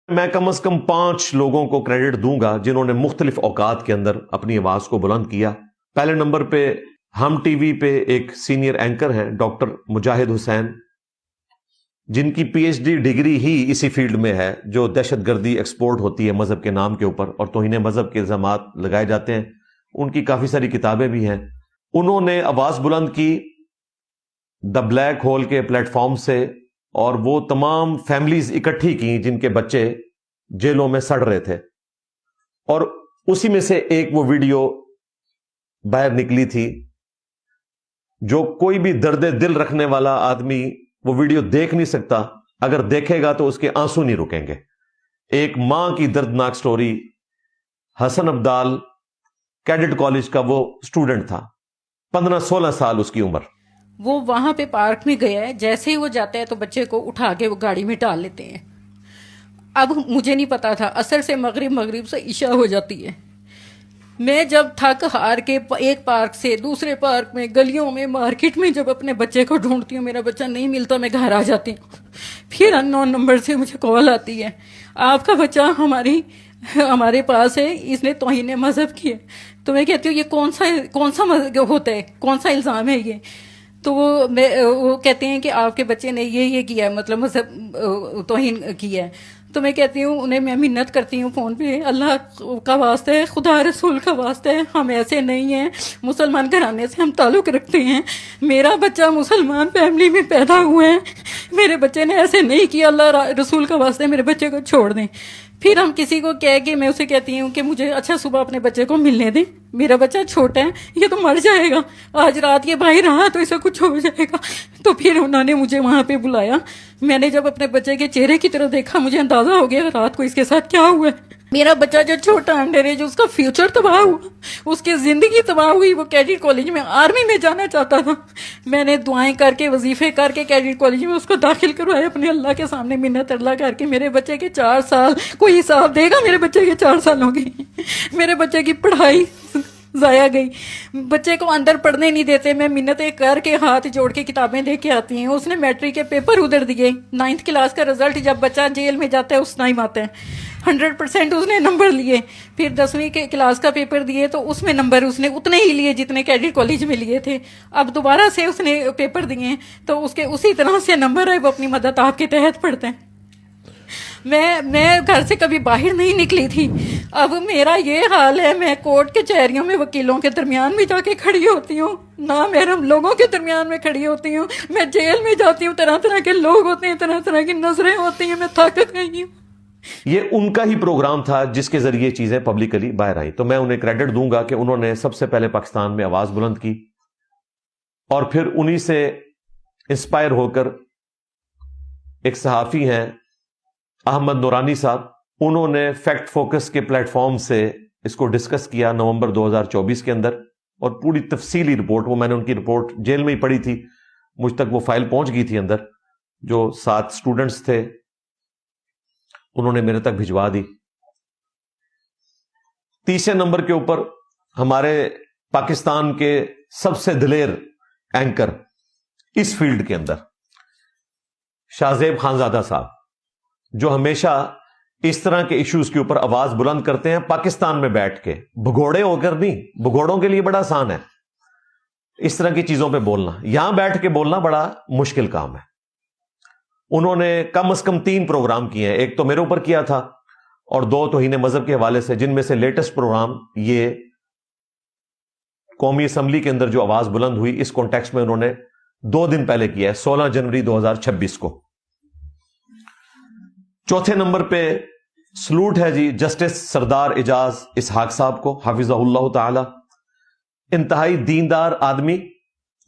میں کم از کم 5 لوگوں کو کریڈٹ دوں گا جنہوں نے مختلف اوقات کے اندر اپنی آواز کو بلند کیا۔ پہلے نمبر پہ ہم ٹی وی پہ ایک سینئر اینکر ہیں ڈاکٹر مجاہد حسین، جن کی پی ایچ ڈی ڈگری ہی اسی فیلڈ میں ہے جو دہشت گردی ایکسپورٹ ہوتی ہے مذہب کے نام کے اوپر اور توہین مذہب کے الزامات لگائے جاتے ہیں۔ ان کی کافی ساری کتابیں بھی ہیں۔ انہوں نے آواز بلند کی دا بلیک ہول کے پلیٹ فارم سے، اور وہ تمام فیملیز اکٹھی کی جن کے بچے جیلوں میں سڑ رہے تھے، اور اسی میں سے ایک وہ ویڈیو باہر نکلی تھی جو کوئی بھی درد دل رکھنے والا آدمی وہ ویڈیو دیکھ نہیں سکتا، اگر دیکھے گا تو اس کے آنسو نہیں رکیں گے۔ ایک ماں کی دردناک سٹوری۔ حسن عبدال کیڈٹ کالج کا وہ سٹوڈنٹ تھا، 15-16 سال اس کی عمر۔ وہ وہاں پہ پارک میں گیا ہے، جیسے ہی وہ جاتا ہے تو بچے کو اٹھا کے وہ گاڑی میں ڈال لیتے ہیں۔ اب مجھے نہیں پتا تھا، عصر سے مغرب، مغرب سے عشاء ہو جاتی ہے۔ میں جب تھک ہار کے ایک پارک سے دوسرے پارک میں، گلیوں میں، مارکیٹ میں جب اپنے بچے کو ڈھونڈتی ہوں، میرا بچہ نہیں ملتا، میں گھر آ جاتی ہوں۔ پھر ان نون نمبر سے مجھے کال آتی ہے، آپ کا بچہ ہمارے پاس ہے، اس نے توہین مذہب کی ہے۔ تو میں کہتی ہوں یہ کون سا ہوتا ہے، کون سا الزام ہے یہ؟ تو وہ کہتے ہیں کہ آپ کے بچے نے یہ کیا ہے، مطلب مذہب توہین کیا ہے۔ تو میں کہتی ہوں انہیں، میں منت کرتی ہوں فون پہ، اللہ کا واسطہ ہے، خدا رسول کا واسطہ ہے، ہم ایسے نہیں ہیں، مسلمان گھرانے سے ہم تعلق رکھتے ہیں، میرا بچہ مسلمان فیملی میں پیدا ہوئے ہیں، میرے بچے نے ایسے نہیں کیا، اللہ رسول کا واسطہ ہے میرے بچے کو چھوڑ دیں۔ پھر ہم کسی کو کہہ کے میں اسے کہتی ہوں کہ مجھے اچھا صبح اپنے بچے کو ملنے دیں، میرا بچہ چھوٹا ہے، یہ تو مر جائے گا، آج رات یہ باہر رہا تو اسے کچھ ہو جائے گا۔ تو پھر انہوں نے مجھے وہاں پہ بلایا، میں نے جب اپنے بچے کے چہرے کی طرف دیکھا مجھے اندازہ ہو گیا رات کو اس کے ساتھ کیا ہوا ہے۔ میرا بچہ جو چھوٹا انڈر ہے، جو اس کا فیوچر تباہ ہوا، اس کی زندگی تباہ ہوئی، وہ کیڈٹ کالج میں آرمی میں جانا چاہتا تھا، میں نے دعائیں کر کے، وظیفے کر کے کیڈٹ کالج میں اس کو داخل کروایا، اپنے اللہ کے سامنے منت اللہ کر کے۔ میرے بچے کے 4 سال، کوئی حساب دے گا میرے بچے کے 4 سالوں کی؟ میرے بچے کی پڑھائی ضائع گئی، بچے کو اندر پڑھنے نہیں دیتے، میں منتیں کر کے ہاتھ جوڑ کے کتابیں لے کے آتی ہیں۔ اس نے میٹرک کے پیپر ادھر دیے، 9th کلاس کا رزلٹ جب بچہ جیل میں جاتا ہے اس ٹائم آتا ہے، 100% اس نے نمبر لیے۔ پھر 10ویں کے کلاس کا پیپر دیے تو اس میں نمبر اس نے اتنے ہی لیے جتنے کیڈٹ کالج میں لیے تھے۔ اب دوبارہ سے اس نے پیپر دیے تو اس کے اسی طرح سے نمبر ہے، وہ اپنی مدد آپ کے تحت پڑھتے ہیں۔ میں گھر سے کبھی باہر نہیں نکلی تھی، اب میرا یہ حال ہے، میں کورٹ کچہریوں میں وکیلوں کے درمیان بھی جا کے کھڑی ہوتی ہوں، نامحرم لوگوں کے درمیان میں کھڑی ہوتی ہوں، میں جیل میں جاتی ہوں، طرح طرح کے لوگ ہوتے ہیں، طرح طرح کی نظریں ہوتی ہیں، میں تھک گئی ہوں۔ یہ ان کا ہی پروگرام تھا جس کے ذریعے چیزیں پبلکلی باہر آئیں، تو میں انہیں کریڈٹ دوں گا کہ انہوں نے سب سے پہلے پاکستان میں آواز بلند کی، اور پھر انہی سے انسپائر ہو کر ایک صحافی ہیں احمد نورانی صاحب، انہوں نے فیکٹ فوکس کے پلیٹ فارم سے اس کو ڈسکس کیا نومبر 2024 کے اندر، اور پوری تفصیلی رپورٹ، وہ میں نے ان کی رپورٹ جیل میں ہی پڑھی تھی، مجھ تک وہ فائل پہنچ گئی تھی اندر، جو 7 سٹوڈنٹس تھے انہوں نے میرے تک بھجوا دی۔ تیسرے نمبر کے اوپر ہمارے پاکستان کے سب سے دلیر اینکر اس فیلڈ کے اندر شاہزیب خانزادہ صاحب، جو ہمیشہ اس طرح کے ایشوز کے اوپر آواز بلند کرتے ہیں پاکستان میں بیٹھ کے، بھگوڑے ہو کر نہیں۔ بھگوڑوں کے لیے بڑا آسان ہے اس طرح کی چیزوں پہ بولنا، یہاں بیٹھ کے بولنا بڑا مشکل کام ہے۔ انہوں نے کم از کم 3 پروگرام کیے ہیں، ایک تو میرے اوپر کیا تھا اور 2 توہین مذہب کے حوالے سے، جن میں سے لیٹسٹ پروگرام یہ قومی اسمبلی کے اندر جو آواز بلند ہوئی اس کانٹیکسٹ میں انہوں نے 2 دن پہلے کیا ہے، 16 جنوری 2026 کو۔ چوتھے نمبر پہ سلوٹ ہے جی جسٹس سردار اعجاز اسحاق صاحب کو، حفظہ اللہ تعالی، انتہائی دیندار آدمی،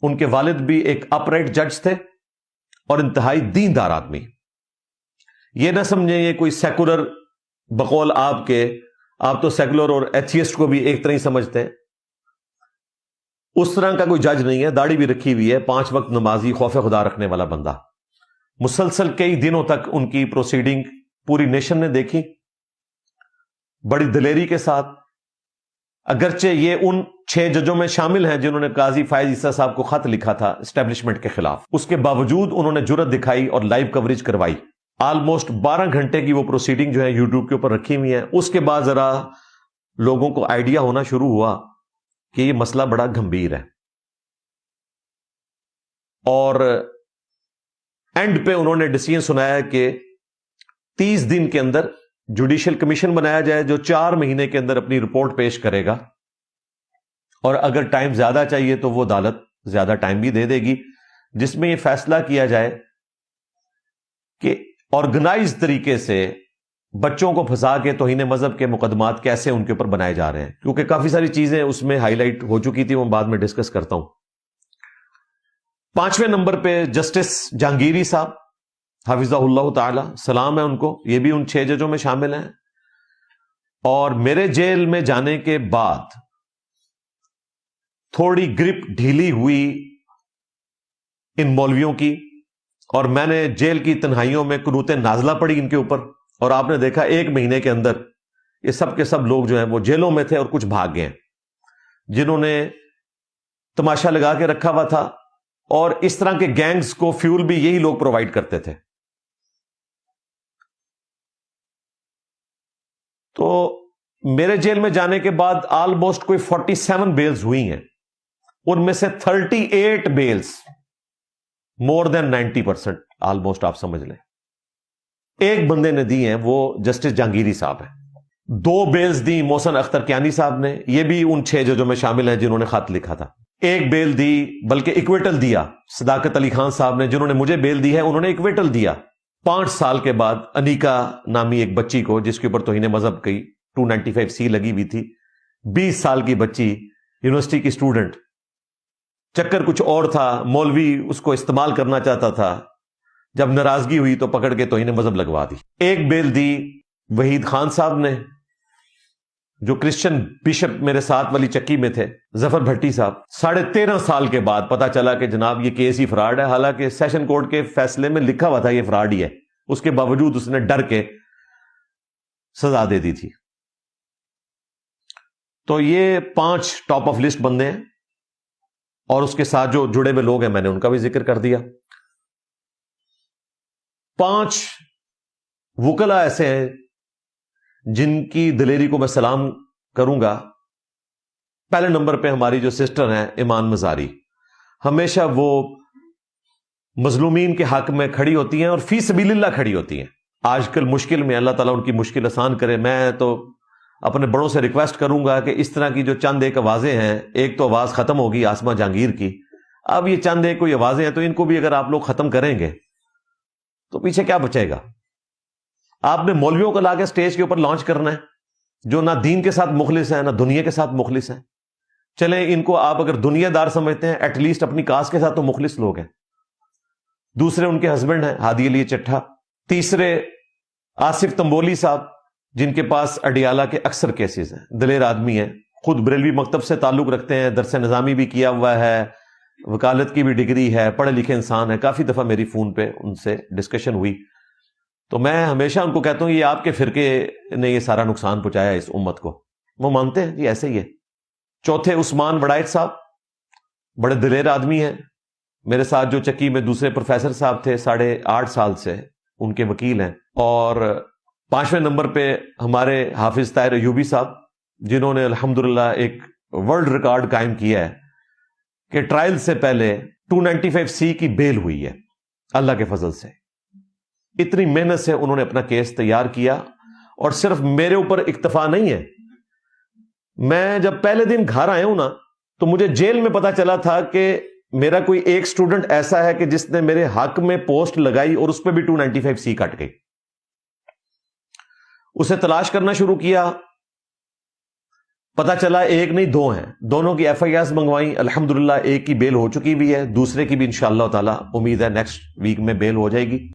ان کے والد بھی ایک اپرائٹ جج تھے اور انتہائی دیندار آدمی۔ یہ نہ سمجھیں یہ کوئی سیکولر، بقول آپ کے، آپ تو سیکولر اور ایتھیسٹ کو بھی ایک طرح ہی سمجھتے ہیں، اس طرح کا کوئی جج نہیں ہے، داڑھی بھی رکھی ہوئی ہے، 5 وقت نمازی، خوف خدا رکھنے والا بندہ۔ مسلسل کئی دنوں تک ان کی پروسیڈنگ پوری نیشن نے دیکھی بڑی دلیری کے ساتھ، اگرچہ یہ ان 6 ججوں میں شامل ہیں جنہوں نے قاضی فائز عیسیٰ صاحب کو خط لکھا تھا اسٹیبلشمنٹ کے خلاف، اس کے باوجود انہوں نے جرأت دکھائی اور لائیو کوریج کروائی آلموسٹ 12 گھنٹے کی وہ پروسیڈنگ جو ہے یوٹیوب کے اوپر رکھی ہوئی ہیں. اس کے بعد ذرا لوگوں کو آئیڈیا ہونا شروع ہوا کہ یہ مسئلہ بڑا گمبھیر ہے, اور اینڈ پہ انہوں نے ڈیسیژن سنایا کہ 30 دن کے اندر جوڈیشل کمیشن بنایا جائے جو 4 مہینے کے اندر اپنی رپورٹ پیش کرے گا, اور اگر ٹائم زیادہ چاہیے تو وہ عدالت زیادہ ٹائم بھی دے دے گی, جس میں یہ فیصلہ کیا جائے کہ آرگنائز طریقے سے بچوں کو پھنسا کے توہین مذہب کے مقدمات کیسے ان کے اوپر بنائے جا رہے ہیں, کیونکہ کافی ساری چیزیں اس میں ہائی لائٹ ہو چکی تھی, وہ بعد میں ڈسکس کرتا ہوں. 5ویں نمبر پہ جسٹس جہانگیری صاحب حفظہ اللہ تعالی, سلام ہے ان کو, یہ بھی ان 6 ججوں میں شامل ہیں. اور میرے جیل میں جانے کے بعد تھوڑی گرپ ڈھیلی ہوئی ان مولویوں کی, اور میں نے جیل کی تنہائیوں میں قنوت نازلہ پڑی ان کے اوپر, اور آپ نے دیکھا 1 مہینے کے اندر یہ سب کے سب لوگ جو ہیں وہ جیلوں میں تھے اور کچھ بھاگ گئے ہیں, جنہوں نے تماشا لگا کے رکھا ہوا تھا, اور اس طرح کے گینگز کو فیول بھی یہی لوگ پرووائڈ کرتے تھے. تو میرے جیل میں جانے کے بعد آلموسٹ کوئی 47 بیلز ہوئی ہیں, ان میں سے 38 بیلز, مور دین 90%, آلموسٹ آپ سمجھ لیں, ایک بندے نے دی ہیں, وہ جسٹس جہانگیری صاحب ہیں. 2 بیلز دی محسن اختر کیانی صاحب نے, یہ بھی ان 6 ججوں میں شامل ہیں جنہوں نے خط لکھا تھا. 1 بیل دی, بلکہ اکویٹل دیا, صداقت علی خان صاحب نے, جنہوں نے مجھے بیل دی ہے, انہوں نے اکویٹل دیا. 5 سال کے بعد انیکا نامی ایک بچی کو, جس کے اوپر توہین مذہب کی 295C لگی ہوئی تھی, 20 سال کی بچی, یونیورسٹی کی اسٹوڈنٹ, چکر کچھ اور تھا, مولوی اس کو استعمال کرنا چاہتا تھا, جب ناراضگی ہوئی تو پکڑ کے توہین مذہب لگوا دی. 1 بیل دی وحید خان صاحب نے, جو کرسچن بشپ میرے ساتھ والی چکی میں تھے. ظفر بھٹی صاحب, 13.5 سال کے بعد پتا چلا کہ جناب یہ کیس ہی فراڈ ہے, حالانکہ سیشن کورٹ کے فیصلے میں لکھا ہوا تھا یہ فراڈ ہی ہے, اس کے باوجود اس نے ڈر کے سزا دے دی تھی. تو یہ 5 ٹاپ آف لسٹ بندے ہیں, اور اس کے ساتھ جو جڑے ہوئے لوگ ہیں میں نے ان کا بھی ذکر کر دیا. 5 وکلا ایسے ہیں جن کی دلیری کو میں سلام کروں گا. پہلے نمبر پہ ہماری جو سسٹر ہیں ایمان مزاری, ہمیشہ وہ مظلومین کے حق میں کھڑی ہوتی ہیں اور فی سبیل اللہ کھڑی ہوتی ہیں. آج کل مشکل میں اللہ تعالیٰ ان کی مشکل آسان کرے. میں تو اپنے بڑوں سے ریکویسٹ کروں گا کہ اس طرح کی جو چند ایک آوازیں ہیں, ایک تو آواز ختم ہوگی آسمہ جہانگیر کی, اب یہ چند ایک کوئی آوازیں ہیں تو ان کو بھی اگر آپ لوگ ختم کریں گے تو پیچھے کیا بچے گا. آپ نے مولویوں کو لا کے سٹیج کے اوپر لانچ کرنا ہے, جو نہ دین کے ساتھ مخلص ہیں نہ دنیا کے ساتھ مخلص ہیں. چلیں ان کو آپ اگر دنیا دار سمجھتے ہیں, ایٹ لیسٹ اپنی کاسٹ کے ساتھ تو مخلص لوگ ہیں. دوسرے ان کے ہسبینڈ ہیں ہادی علی چٹھا. تیسرے آصف تمبولی صاحب, جن کے پاس اڈیالہ کے اکثر کیسز ہیں, دلیر آدمی ہیں, خود بریلوی مکتب سے تعلق رکھتے ہیں, درس نظامی بھی کیا ہوا ہے, وکالت کی بھی ڈگری ہے, پڑھے لکھے انسان ہے. کافی دفعہ میری فون پہ ان سے ڈسکشن ہوئی, تو میں ہمیشہ ان کو کہتا ہوں یہ آپ کے فرقے نے یہ سارا نقصان پہنچایا اس امت کو. وہ مانتے ہیں جی ایسے ہی ہے. چوتھے عثمان وڑائچ صاحب, بڑے دلیر آدمی ہیں, میرے ساتھ جو چکی میں دوسرے پروفیسر صاحب تھے 8.5 سال سے, ان کے وکیل ہیں. اور 5ویں نمبر پہ ہمارے حافظ طاہر ایوبی صاحب, جنہوں نے الحمدللہ ایک ورلڈ ریکارڈ قائم کیا ہے کہ ٹرائل سے پہلے 295C کی بیل ہوئی ہے اللہ کے فضل سے. اتنی محنت سے انہوں نے اپنا کیس تیار کیا, اور صرف میرے اوپر اکتفا نہیں ہے. میں جب پہلے دن گھر آیا ہوں نا, تو مجھے جیل میں پتا چلا تھا کہ میرا کوئی ایک اسٹوڈنٹ ایسا ہے کہ جس نے میرے حق میں پوسٹ لگائی اور اس پہ بھی 295C کٹ گئی. اسے تلاش کرنا شروع کیا, پتا چلا ایک نہیں 2 ہیں, دونوں کی FIRs منگوائیں. الحمدللہ ایک کی بیل ہو چکی بھی ہے, دوسرے کی بھی انشاءاللہ تعالی امید ہے نیکسٹ ویک میں بیل ہو جائے گی.